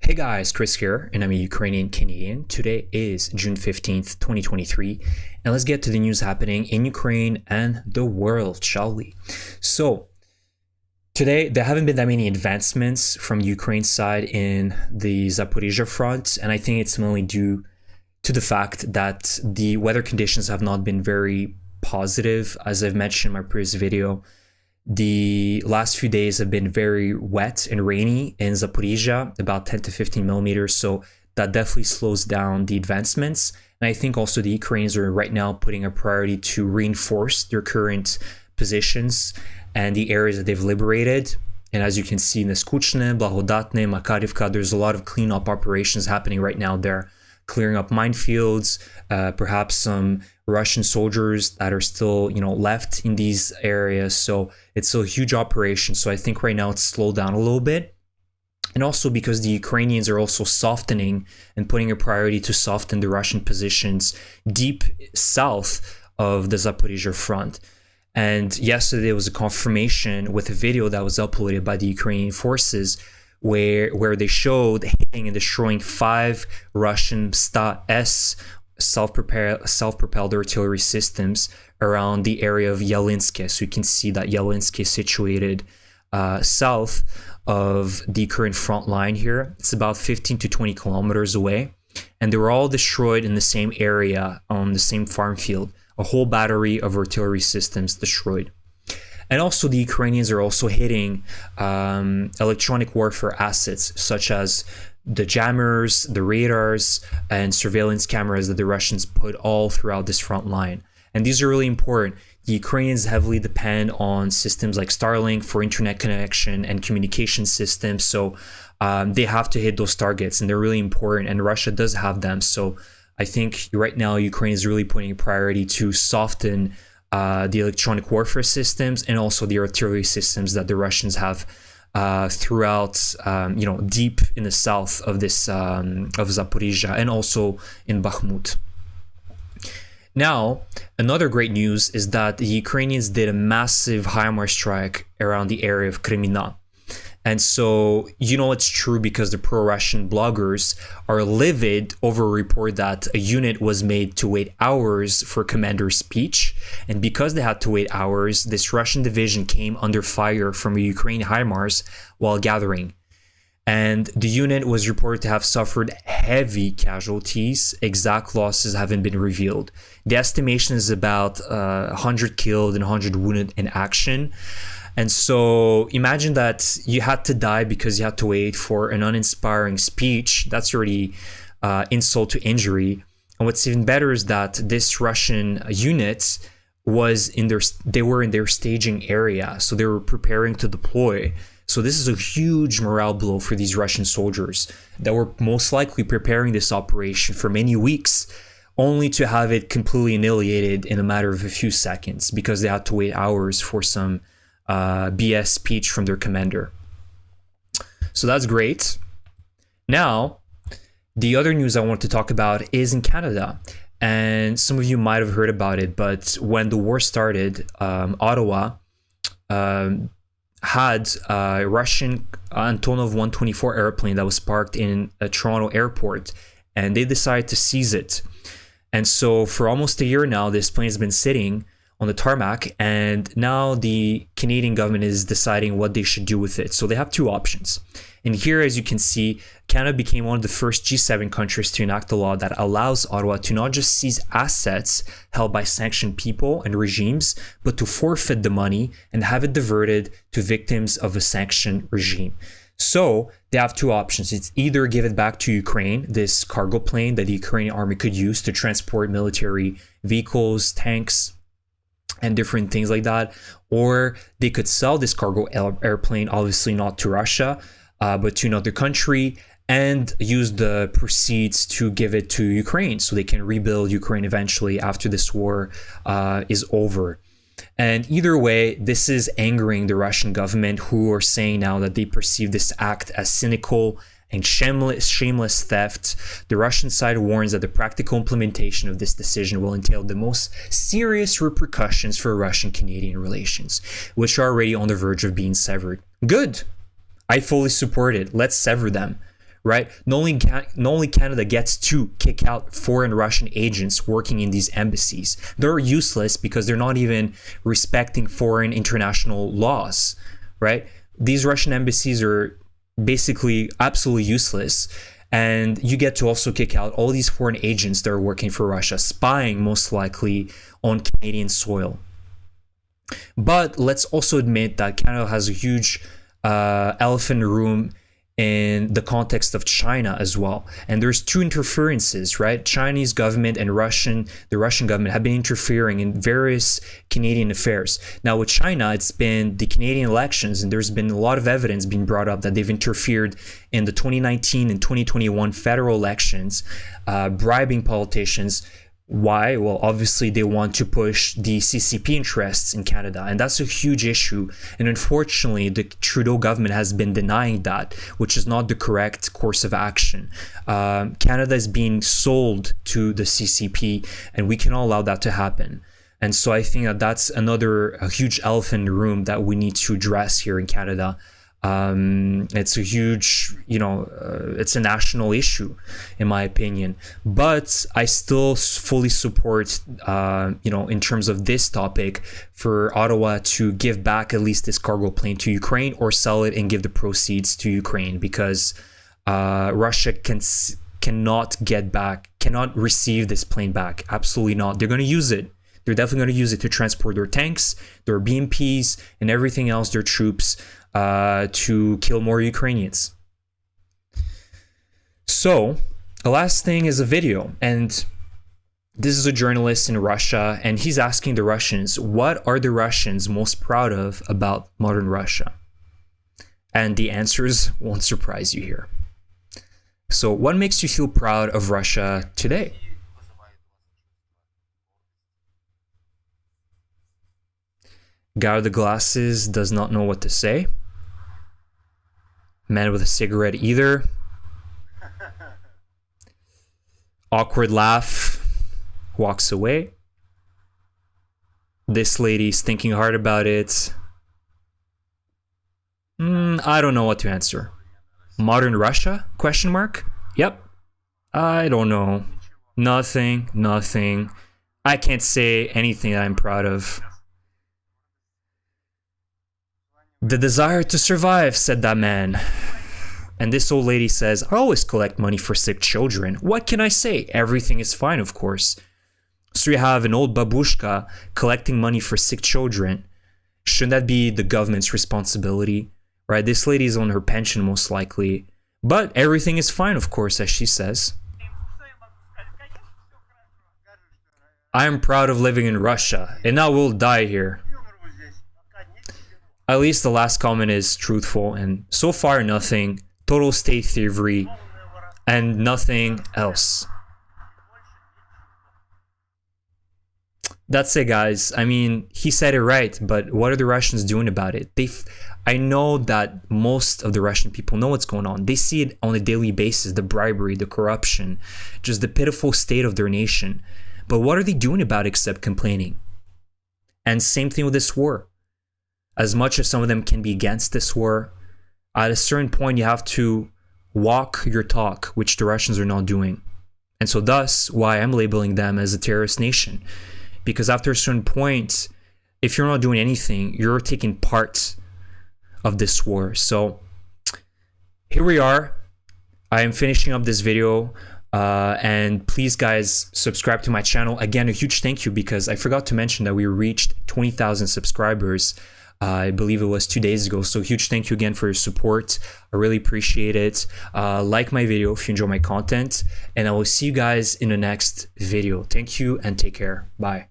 Hey guys, Chris here, and I'm a Ukrainian Canadian. Today is June 15th, 2023, and let's get to the news happening in Ukraine and the world, shall we? So, today there haven't been that many advancements from the Ukraine side in the Zaporizhia front, and I think it's mainly due to the fact that the weather conditions have not been very positive. As I've mentioned in my previous video, the last few days have been very wet and rainy in Zaporizhia, about 10 to 15 millimeters. So that definitely slows down the advancements. And I think also the Ukrainians are right now putting a priority to reinforce their current positions and the areas that they've liberated. And as you can see in the Skuchne, Blagodatne, Makarivka, there's a lot of cleanup operations happening right now there, clearing up minefields, perhaps some Russian soldiers that are still, left in these areas. So it's a huge operation. So I think right now it's slowed down a little bit. And also because the Ukrainians are also softening and putting a priority to soften the Russian positions deep south of the Zaporizhia front. And yesterday was a confirmation with a video that was uploaded by the Ukrainian forces where they showed hitting and destroying 5 Russian Sta-S self-propelled artillery systems around the area of Yelynske. So you can see that Yelynske is situated south of the current front line here. It's about 15 to 20 kilometers away. And they were all destroyed in the same area on the same farm field. A whole battery of artillery systems destroyed. And also the Ukrainians are also hitting electronic warfare assets such as the jammers, the radars, and surveillance cameras that the Russians put all throughout this front line. And these are really important. The Ukrainians heavily depend on systems like Starlink for internet connection and communication systems. So they have to hit those targets, and they're really important. And Russia does have them. So I think right now Ukraine is really putting a priority to soften the electronic warfare systems and also the artillery systems that the Russians have throughout, deep in the south of this of Zaporizhia and also in Bakhmut. Now, another great news is that the Ukrainians did a massive Himars strike around the area of Kreminna. And so, it's true because the pro-Russian bloggers are livid over a report that a unit was made to wait hours for commander's speech. And because they had to wait hours, this Russian division came under fire from a Ukrainian Himars while gathering. And the unit was reported to have suffered heavy casualties. Exact losses haven't been revealed. The estimation is about 100 killed and 100 wounded in action. And so imagine that you had to die because you had to wait for an uninspiring speech. That's already insult to injury. And what's even better is that this Russian unit they were in their staging area. So they were preparing to deploy. So this is a huge morale blow for these Russian soldiers that were most likely preparing this operation for many weeks, only to have it completely annihilated in a matter of a few seconds because they had to wait hours for some BS speech from their commander. So that's great. Now, the other news I want to talk about is in Canada. And some of you might have heard about it, but when the war started, Ottawa had a Russian Antonov 124 airplane that was parked in a Toronto airport, and they decided to seize it. And so for almost a year now, this plane has been sitting on the tarmac, and now the Canadian government is deciding what they should do with it. So they have 2 options. And here, as you can see, Canada became one of the first G7 countries to enact a law that allows Ottawa to not just seize assets held by sanctioned people and regimes, but to forfeit the money and have it diverted to victims of a sanctioned regime. So they have 2 options. It's either give it back to Ukraine, this cargo plane that the Ukrainian army could use to transport military vehicles, tanks, and different things like that, or they could sell this cargo airplane, obviously not to Russia, but to another country, and use the proceeds to give it to Ukraine so they can rebuild Ukraine eventually after this war is over. And either way, this is angering the Russian government, who are saying now that they perceive this act as cynical and shameless theft. The Russian side warns that the practical implementation of this decision will entail the most serious repercussions for Russian-Canadian relations, which are already on the verge of being severed. Good. I fully support it. Let's sever them. right? Not only Canada gets to kick out foreign Russian agents working in these embassies. They're useless because they're not even respecting foreign international laws, right? These Russian embassies are basically absolutely useless. And you get to also kick out all these foreign agents that are working for Russia, spying most likely on Canadian soil. But let's also admit that Canada has a huge elephant in the room in the context of China as well. And there's two interferences, right? Chinese government and the Russian government have been interfering in various Canadian affairs. Now with China, it's been the Canadian elections, and there's been a lot of evidence being brought up that they've interfered in the 2019 and 2021 federal elections, bribing politicians. Why? Well, obviously they want to push the CCP interests in Canada, and that's a huge issue. And unfortunately, the Trudeau government has been denying that, which is not the correct course of action. Canada is being sold to the CCP, and we cannot allow that to happen. And so I think that that's a huge elephant in the room that we need to address here in Canada. It's a huge, it's a national issue, in my opinion. But I still fully support, in terms of this topic, for Ottawa to give back at least this cargo plane to Ukraine, or sell it and give the proceeds to Ukraine, because Russia cannot receive this plane back. Absolutely not. They're going to use it. They're definitely going to use it to transport their tanks, their BMPs, and everything else, their troops, to kill more Ukrainians. So the last thing is a video, and this is a journalist in Russia, and he's asking the Russians, what are the Russians most proud of about modern Russia? And the answers won't surprise you here. So what makes you feel proud of Russia today? Guy with the glasses does not know what to say. Man with a cigarette either. Awkward laugh. Walks away. This lady's thinking hard about it. I don't know what to answer. Modern Russia? Question mark? Yep. I don't know. Nothing. I can't say anything that I'm proud of. The desire to survive, said that man. And this old lady says, I always collect money for sick children. What can I say? Everything is fine, of course. So you have an old babushka collecting money for sick children. Shouldn't that be the government's responsibility? Right? This lady is on her pension, most likely. But everything is fine, of course, as she says. I am proud of living in Russia, and I will die here. At least the last comment is truthful, and so far nothing. Total state thievery and nothing else. That's it, guys. I mean, he said it right, but what are the Russians doing about it? I know that most of the Russian people know what's going on. They see it on a daily basis, the bribery, the corruption, just the pitiful state of their nation. But what are they doing about it except complaining? And same thing with this war. As much as some of them can be against this war, at a certain point you have to walk your talk, which the Russians are not doing. And so thus why I'm labeling them as a terrorist nation. Because after a certain point, if you're not doing anything, you're taking part of this war. So here we are. I am finishing up this video. And please, guys, subscribe to my channel. Again, a huge thank you, because I forgot to mention that we reached 20,000 subscribers. I believe it was 2 days ago. So huge thank you again for your support. I really appreciate it. Like my video if you enjoy my content, and I will see you guys in the next video. Thank you and take care. Bye.